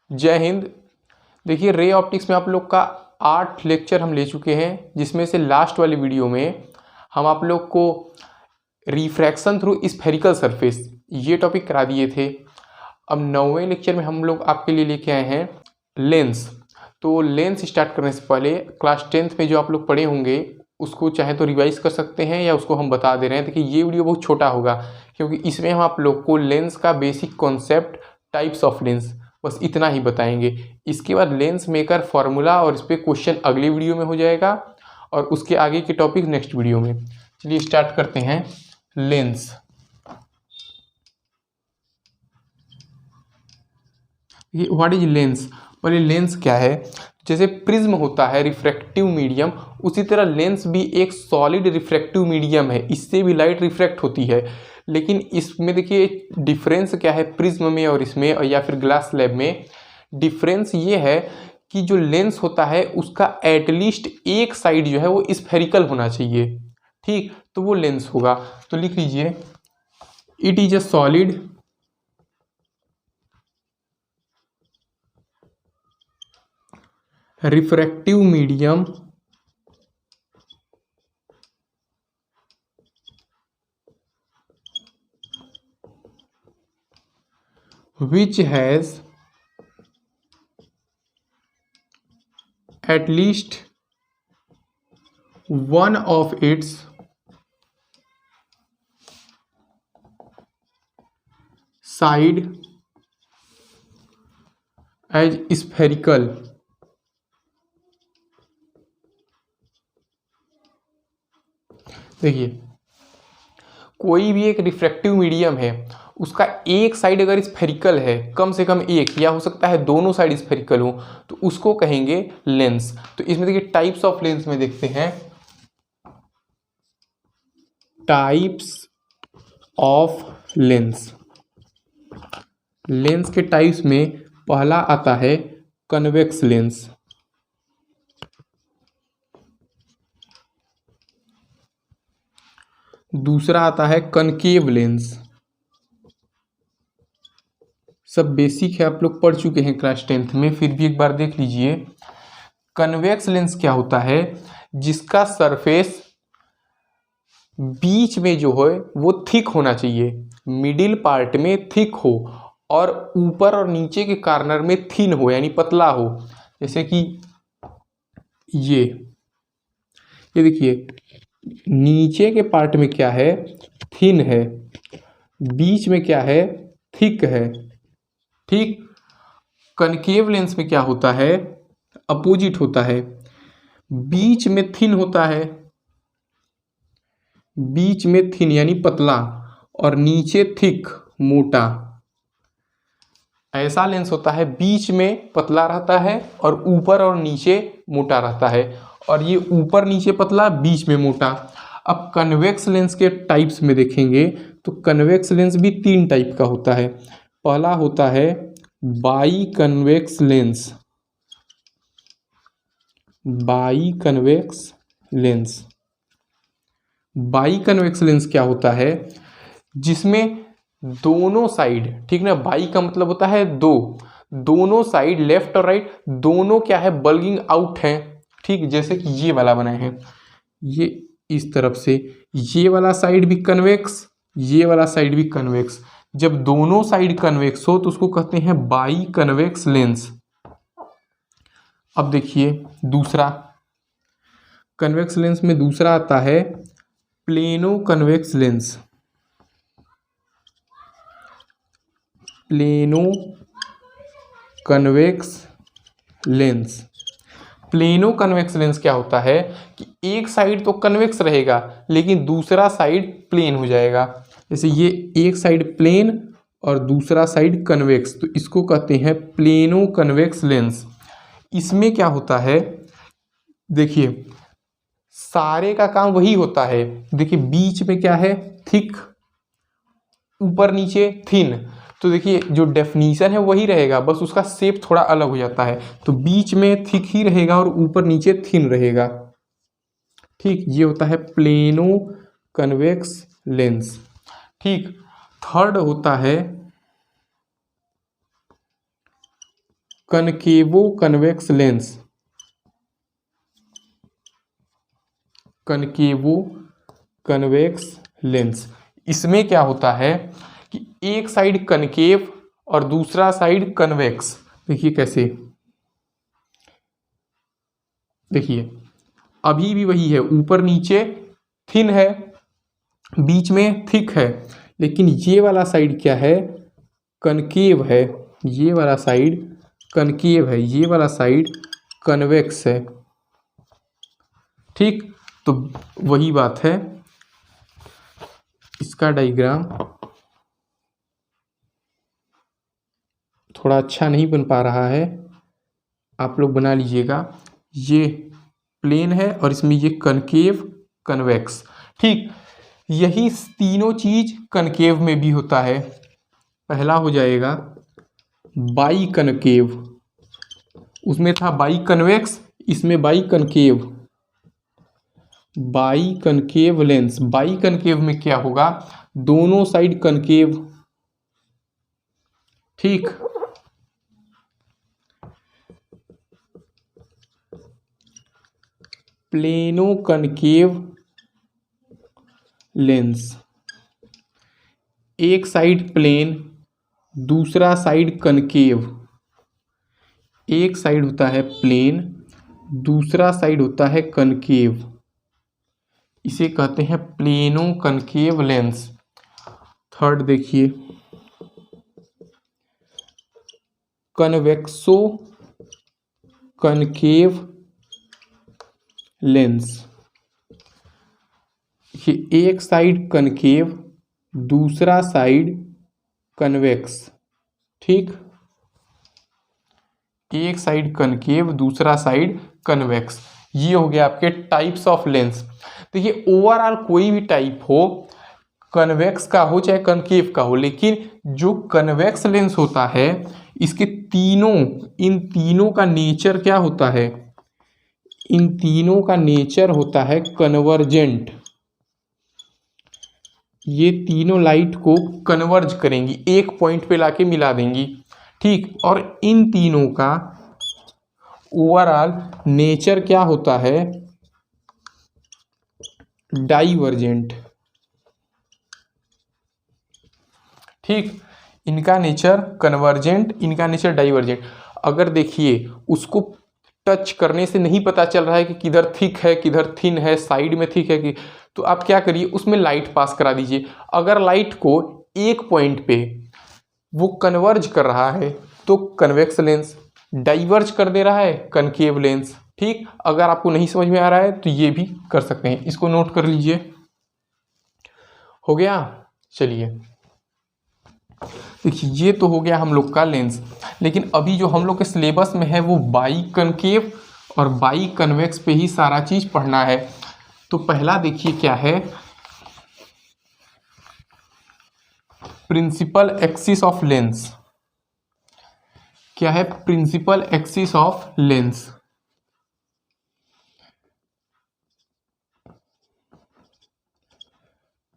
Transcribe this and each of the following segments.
जय हिंद। देखिए, ray optics में आप लोग का 8 लेक्चर हम ले चुके हैं, जिसमें से लास्ट वाली वीडियो में हम आप लोग को रिफ्रैक्शन थ्रू स्फेरिकल सरफेस ये टॉपिक करा दिए थे। अब 9वें लेक्चर में हम लोग आपके लिए लेके आए हैं लेंस। तो लेंस स्टार्ट करने से पहले क्लास 10th में जो आप लोग पढ़े होंगे उसको चाहे तो रिवाइज कर सकते हैं या उसको हम बता दे रहे हैं। देखिए, ये वीडियो बहुत छोटा होगा क्योंकि इसमें हम आप लोग को लेंस का basic concept, types of lens, बस इतना ही बताएंगे। इसके बाद लेंस मेकर फार्मूला और इस पर क्वेश्चन अगली वीडियो में हो जाएगा और उसके आगे के टॉपिक नेक्स्ट वीडियो में। चलिए स्टार्ट करते हैं। लेंस, ये व्हाट इज लेंस। और ये लेंस क्या है? जैसे प्रिज्म होता है रिफ्रैक्टिव मीडियम, उसी तरह लेंस भी एक सॉलिड रिफ्रैक्टिव मीडियम है। इससे भी लाइट रिफ्रैक्ट होती है, लेकिन इसमें देखिए डिफरेंस क्या है प्रिज्म में और इसमें, और या फिर ग्लास स्लैब में। डिफरेंस ये है कि जो लेंस होता है उसका एटलीस्ट एक साइड जो है वो स्फेरिकल होना चाहिए। ठीक, तो वो लेंस होगा। तो लिख लीजिए, it is a solid refractive medium which has at least one of its side as spherical। देखिए, कोई भी एक रिफ्रैक्टिव मीडियम है, उसका एक साइड अगर स्फेरिकल है, कम से कम एक, या हो सकता है दोनों साइड स्फेरिकल हो, तो उसको कहेंगे लेंस। तो इसमें देखिए टाइप्स ऑफ लेंस में देखते हैं। टाइप्स ऑफ लेंस, लेंस के टाइप्स में पहला आता है कन्वेक्स लेंस। दूसरा आता है कनकेव लेंस। सब बेसिक है, आप लोग पढ़ चुके हैं क्लास 10th में, फिर भी एक बार देख लीजिए। कन्वेक्स लेंस क्या होता है? जिसका सरफेस बीच में जो है वो थिक होना चाहिए, मिडिल पार्ट में थिक हो और ऊपर और नीचे के कॉर्नर में थिन हो, यानी पतला हो। जैसे कि ये देखिए, नीचे के पार्ट में क्या है? थिन है। बीच में क्या है? थिक है। ठीक। कनकेव लेंस में क्या होता है? अपोजिट होता है। बीच में थिन होता है, बीच में थिन यानी पतला, और नीचे थिक मोटा। ऐसा लेंस होता है बीच में पतला रहता है और ऊपर और नीचे मोटा रहता है, और ये ऊपर नीचे पतला, बीच में मोटा। अब कन्वेक्स लेंस के टाइप्स में देखेंगे तो कन्वेक्स लेंस भी 3 टाइप का होता है। पहला होता है by convex lens. By convex lens, by convex lens क्या होता है? जिसमें दोनों साइड, ठीक ना, बाई का मतलब होता है दो, दोनों साइड लेफ्ट और राइट दोनों क्या है? बल्गिंग आउट है। ठीक, जैसे कि ये वाला बनाए हैं, ये इस तरफ से ये वाला साइड भी कन्वेक्स, ये वाला साइड भी कन्वेक्स। जब दोनों साइड कन्वेक्स हो तो उसको कहते हैं बाई कन्वेक्स लेंस। अब देखिए दूसरा कन्वेक्स लेंस में दूसरा आता है plano convex lens. Plano convex lens, plano convex lens क्या होता है कि एक साइड तो कन्वेक्स रहेगा लेकिन दूसरा साइड प्लेन हो जाएगा। जैसे ये एक साइड प्लेन और दूसरा साइड कन्वेक्स, तो इसको कहते हैं प्लेनो कन्वेक्स लेंस। इसमें क्या होता है? देखिए, सारे का काम वही होता है। देखिए बीच में क्या है? थिक, ऊपर नीचे थिन। तो देखिए जो डेफिनीशन है वही रहेगा, बस उसका शेप थोड़ा अलग हो जाता है। तो बीच में थिक ही रहेगा और ऊपर नीचे थिन रहेगा। ठीक, ये होता है प्लेनो कन्वेक्स लेंस। ठीक। थर्ड होता है कनकेवो कन्वेक्स लेंस, कनकेवो कन्वेक्स लेंस, इसमें क्या होता है कि एक साइड कनकेव और दूसरा साइड कन्वेक्स। देखिए कैसे, देखिए अभी भी वही है, ऊपर नीचे थिन है, बीच में थिक है, लेकिन ये वाला साइड क्या है, कनकेव है, ये वाला साइड कनकेव है, ये वाला साइड कन्वेक्स है। ठीक, तो वही बात है, इसका डायग्राम थोड़ा अच्छा नहीं बन पा रहा है, आप लोग बना लीजिएगा। ये प्लेन है और इसमें ये कनकेव कन्वेक्स। ठीक, यही तीनों चीज कनकेव में भी होता है। पहला हो जाएगा बाई कनकेव, उसमें था बाई कन्वेक्स, इसमें by concave. By concave lens, by concave में क्या होगा, दोनों साइड कनकेव। ठीक, प्लेनो कनकेव लेंस, एक साइड प्लेन दूसरा साइड कनकेव, एक साइड होता है प्लेन दूसरा साइड होता है कनकेव, इसे कहते हैं प्लेनो कनकेव लेंस। थर्ड देखिए, कन्वेक्सो कनकेव लेंस, ये एक साइड कनकेव दूसरा साइड कन्वेक्स। ठीक, एक साइड कनकेव दूसरा साइड कन्वेक्स, ये हो गया आपके टाइप्स ऑफ लेंस। देखिए ओवरऑल कोई भी टाइप हो, कन्वेक्स का हो चाहे कनकेव का हो, लेकिन जो कन्वेक्स लेंस होता है इसके तीनों, इन तीनों का नेचर क्या होता है, इन तीनों का नेचर होता है कन्वर्जेंट। ये तीनों लाइट को कन्वर्ज करेंगी, एक पॉइंट पे लाके मिला देंगी। ठीक, और इन तीनों का ओवरऑल नेचर क्या होता है, डाइवर्जेंट। ठीक, इनका नेचर कन्वर्जेंट, इनका नेचर डाइवर्जेंट। अगर देखिए उसको टच करने से नहीं पता चल रहा है कि किधर थिक है किधर थिन है, साइड में थिक है कि, तो आप क्या करिए उसमें लाइट पास करा दीजिए। अगर लाइट को एक पॉइंट पे वो कन्वर्ज कर रहा है तो कन्वेक्स लेंस, डाइवर्ज कर दे रहा है कनकेव लेंस। ठीक, अगर आपको नहीं समझ में आ रहा है तो ये भी कर सकते हैं, इसको नोट कर लीजिए। हो गया, चलिए देखिए ये तो हो गया हम लोग का लेंस, लेकिन अभी जो हम लोग के सिलेबस में है वो बाई कनकेव और बाई कन्वेक्स पे ही सारा चीज पढ़ना है। तो पहला देखिए क्या है, प्रिंसिपल एक्सिस ऑफ लेंस। क्या है principal axis of lens,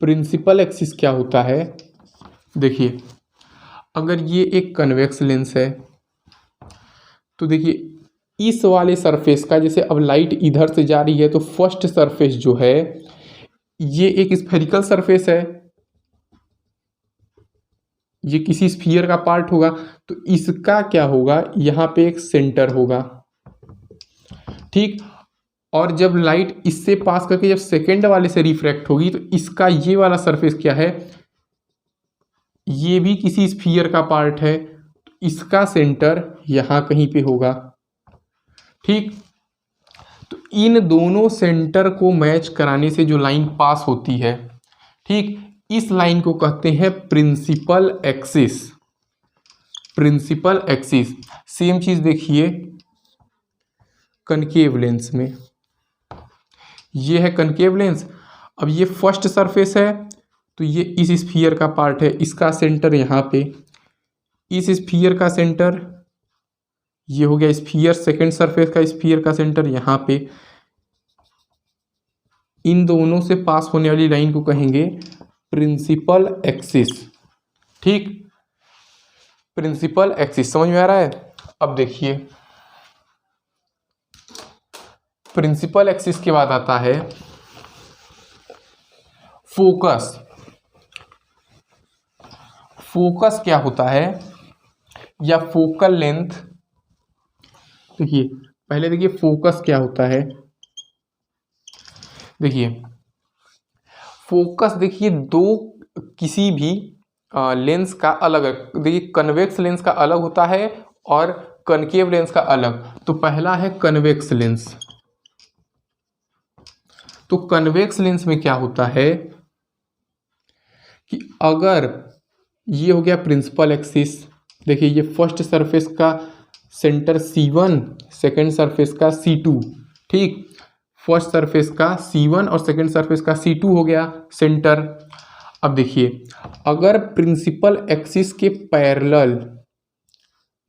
principal axis क्या होता है, देखिए अगर ये एक कन्वेक्स लेंस है तो देखिए इस वाले सरफेस का, जैसे अब लाइट इधर से जा रही है तो फर्स्ट सरफेस जो है ये एक स्फेरिकल सरफेस है, ये किसी स्फीयर का पार्ट होगा, तो इसका क्या होगा, यहाँ पे एक सेंटर होगा। ठीक, और जब लाइट इससे पास करके जब सेकेंड वाले से रिफ्रैक्ट होगी तो इसका ये वाला सरफेस क्या है, ये भी किसी स्फीयर का पार्ट है, तो इसका सेंटर यहाँ कहीं पे होगा। ठीक, तो इन दोनों सेंटर को मैच कराने से जो लाइन पास होती है, ठीक, इस लाइन को कहते हैं principal axis. Principal axis same चीज देखिए कनकेव लेंस में, ये है कनकेव लेंस। अब ये फर्स्ट सरफेस है तो ये इस स्फीयर का पार्ट है, इसका सेंटर यहाँ पे, इस स्फीयर का सेंटर ये हो गया स्फीयर, सेकेंड सरफेस का स्फीयर का सेंटर यहाँ पे। इन दोनों से पास होने वाली लाइन को कहेंगे प्रिंसिपल एक्सिस। ठीक, प्रिंसिपल एक्सिस समझ में आ रहा है। अब देखिए प्रिंसिपल एक्सिस के बाद आता है फोकस। फोकस क्या होता है या फोकल लेंथ। देखिए पहले देखिए फोकस क्या होता है। देखिए फोकस देखिए दो किसी भी लेंस का अलग है। देखिए कन्वेक्स लेंस का अलग होता है और कनकेव लेंस का अलग। तो पहला है कन्वेक्स लेंस। तो कन्वेक्स लेंस में क्या होता है कि अगर ये हो गया प्रिंसिपल एक्सिस। देखिए ये फर्स्ट सरफेस का सेंटर C1, सेकेंड सरफेस का C2। ठीक, फर्स्ट सरफेस का C1 और सेकेंड सरफेस का C2 हो गया सेंटर। अब देखिए अगर प्रिंसिपल एक्सिस के पैरेलल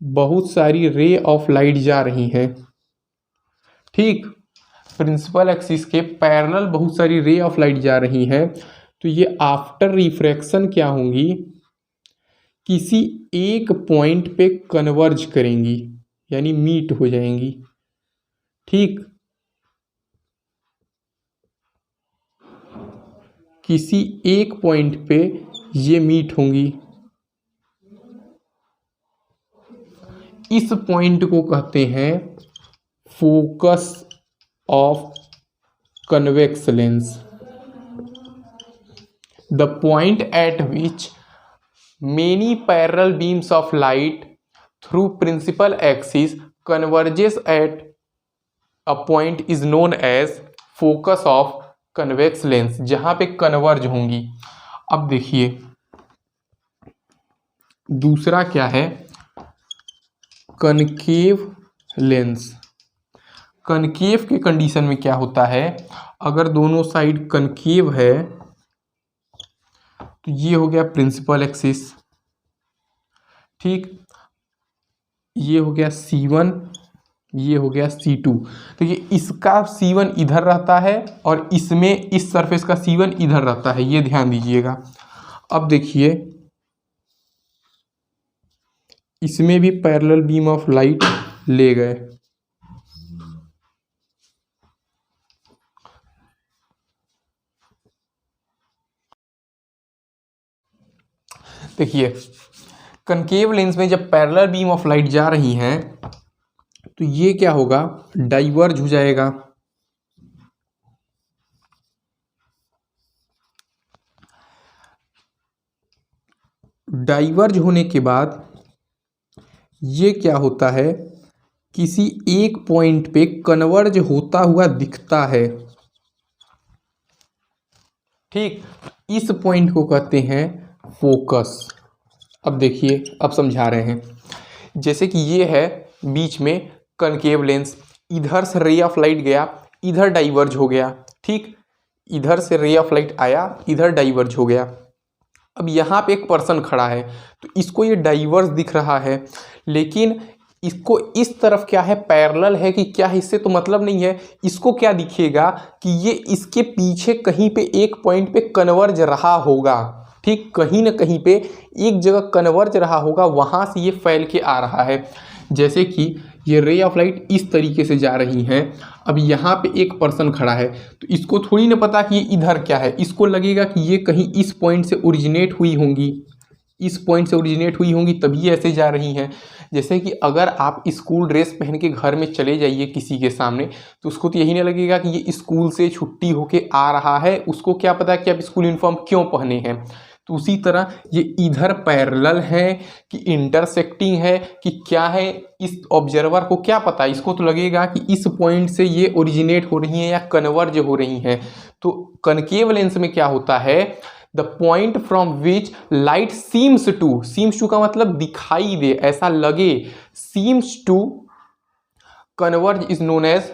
बहुत सारी रे ऑफ लाइट जा रही हैं, ठीक, प्रिंसिपल एक्सिस के पैरेलल बहुत सारी रे ऑफ लाइट जा रही हैं, तो ये आफ्टर रिफ्रैक्शन क्या होंगी, किसी एक पॉइंट पे कन्वर्ज करेंगी यानी मीट हो जाएंगी। ठीक, किसी एक पॉइंट पे ये मीट होंगी। इस पॉइंट को कहते हैं focus of convex lens. The point eight which many parallel beams of light through principal axis converges at a point is known as focus of convex lens, जहां पे कन्वर्ज होंगी। अब देखिए दूसरा क्या है, कनकेव लेंस। कनकेव के condition में क्या होता है, अगर दोनों साइड कनकेव है तो ये हो गया प्रिंसिपल एक्सिस। ठीक, ये हो गया C1, ये हो गया C2। तो ये इसका C1 इधर रहता है और इसमें इस सरफेस का C1 इधर रहता है, ये ध्यान दीजिएगा। अब देखिए इसमें भी पैरेलल बीम ऑफ लाइट ले गए। देखिए कनकेव लेंस में जब पैरेलल बीम ऑफ लाइट जा रही हैं तो ये क्या होगा, डाइवर्ज हो जाएगा। डाइवर्ज होने के बाद ये क्या होता है, किसी एक पॉइंट पे कन्वर्ज होता हुआ दिखता है। ठीक, इस पॉइंट को कहते हैं फोकस। अब देखिए अब समझा रहे हैं, जैसे कि ये है बीच में कनकेव लेंस, इधर से रे ऑफ लाइट गया, इधर डाइवर्ज हो गया। ठीक, इधर से रे ऑफ लाइट आया, इधर डाइवर्ज हो गया। अब यहाँ पे एक पर्सन खड़ा है तो इसको ये डाइवर्स दिख रहा है, लेकिन इसको इस तरफ क्या है, पैरेलल है कि क्या है इससे तो मतलब नहीं है। इसको क्या दिखेगा कि ये इसके पीछे कहीं पे एक पॉइंट पे कन्वर्ज रहा होगा। ठीक, कहीं ना कहीं पे एक जगह कन्वर्ज रहा होगा, वहाँ से ये फैल के आ रहा है। जैसे कि ये रे ऑफ लाइट इस तरीके से जा रही हैं। अब यहाँ पे एक पर्सन खड़ा है तो इसको थोड़ी ना पता कि ये इधर क्या है, इसको लगेगा कि ये कहीं इस पॉइंट से ओरिजिनेट हुई होंगी, इस पॉइंट से ओरिजिनेट हुई होंगी तभी ऐसे जा रही हैं। जैसे कि अगर आप स्कूल ड्रेस पहन के घर में चले जाइए किसी के सामने तो उसको तो यही नहीं लगेगा कि ये स्कूल से छुट्टी होके आ रहा है, उसको क्या पता कि आप स्कूल यूनिफॉर्म क्यों पहने हैं। तो उसी तरह ये इधर पैरेलल है कि इंटरसेक्टिंग है कि क्या है, इस ऑब्जर्वर को क्या पता, इसको तो लगेगा कि इस पॉइंट से ये ओरिजिनेट हो रही हैं या कन्वर्ज हो रही हैं। तो कनकेव लेंस में क्या होता है, the point from which light seems to का मतलब दिखाई दे, ऐसा लगे, seems to converge is known as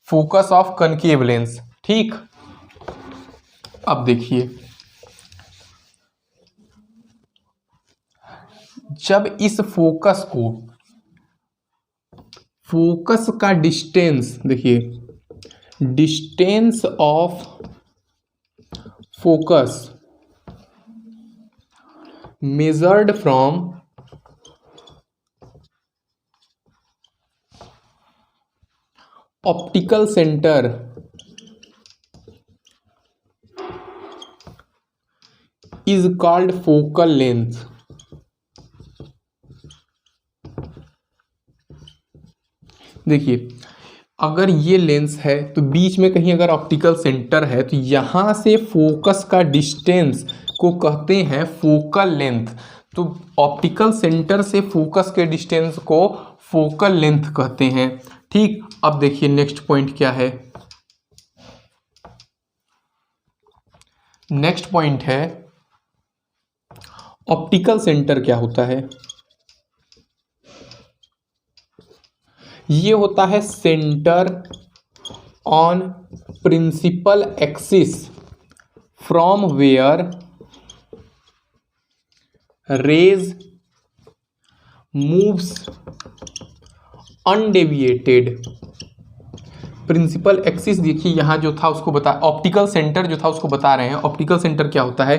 focus of concave lens. ठीक, अब देखिए जब इस फोकस को, फोकस का डिस्टेंस, देखिए distance of focus measured from optical centre is called focal length. देखिए अगर ये लेंस है तो बीच में कहीं अगर ऑप्टिकल सेंटर है तो यहाँ से फोकस का डिस्टेंस को कहते हैं फोकल लेंथ। तो ऑप्टिकल सेंटर से फोकस के डिस्टेंस को फोकल लेंथ कहते हैं। ठीक, अब देखिए नेक्स्ट पॉइंट क्या है। नेक्स्ट पॉइंट है ऑप्टिकल सेंटर क्या होता है। ये होता है centre on principal axis from where rays moves undeviated. Principal axis देखिए यहाँ जो था उसको बता, ऑप्टिकल सेंटर जो था उसको बता रहे हैं। ऑप्टिकल सेंटर क्या होता है,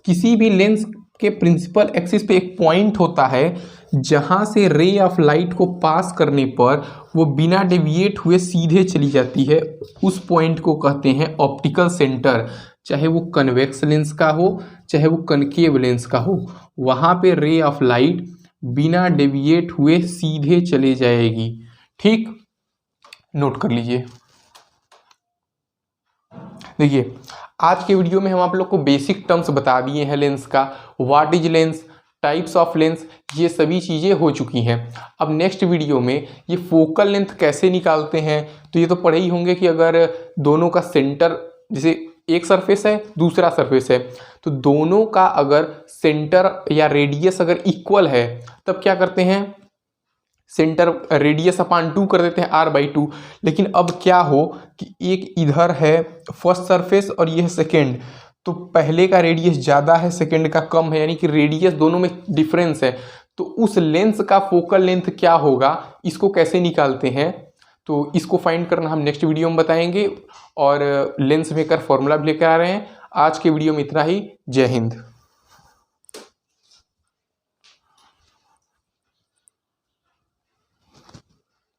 किसी भी लेंस के प्रिंसिपल एक्सिस पे एक पॉइंट होता है जहाँ से रे ऑफ लाइट को पास करने पर वो बिना डेविएट हुए सीधे चली जाती है। उस पॉइंट को कहते हैं ऑप्टिकल सेंटर। चाहे वो कन्वेक्स लेंस का हो चाहे वो कनकेव लेंस का हो, वहाँ पे रे ऑफ लाइट बिना डेविएट हुए सीधे चले जाएगी। ठीक, नोट कर लीजिए। देखिए आज के वीडियो में हम आप लोग को बेसिक टर्म्स बता दिए हैं लेंस का, what is lens, types of lens, ये सभी चीज़ें हो चुकी हैं। अब नेक्स्ट वीडियो में ये फोकल लेंथ कैसे निकालते हैं, तो ये तो पढ़े ही होंगे कि अगर दोनों का सेंटर, जैसे एक सरफेस है दूसरा सरफेस है, तो दोनों का अगर सेंटर या रेडियस अगर इक्वल है तब क्या करते हैं, सेंटर रेडियस अपान 2 कर देते हैं r/2। लेकिन अब क्या हो कि एक इधर है फर्स्ट सरफेस और ये है सेकेंड, तो पहले का रेडियस ज़्यादा है सेकेंड का कम है, यानी कि रेडियस दोनों में डिफरेंस है। तो उस लेंस का फोकल लेंथ क्या होगा, इसको कैसे निकालते हैं, तो इसको फाइंड करना हम नेक्स्ट वीडियो में बताएंगे। और लेंस मेकर फॉर्मूला भी लेकर आ रहे हैं। आज के वीडियो में इतना ही। जय हिंद।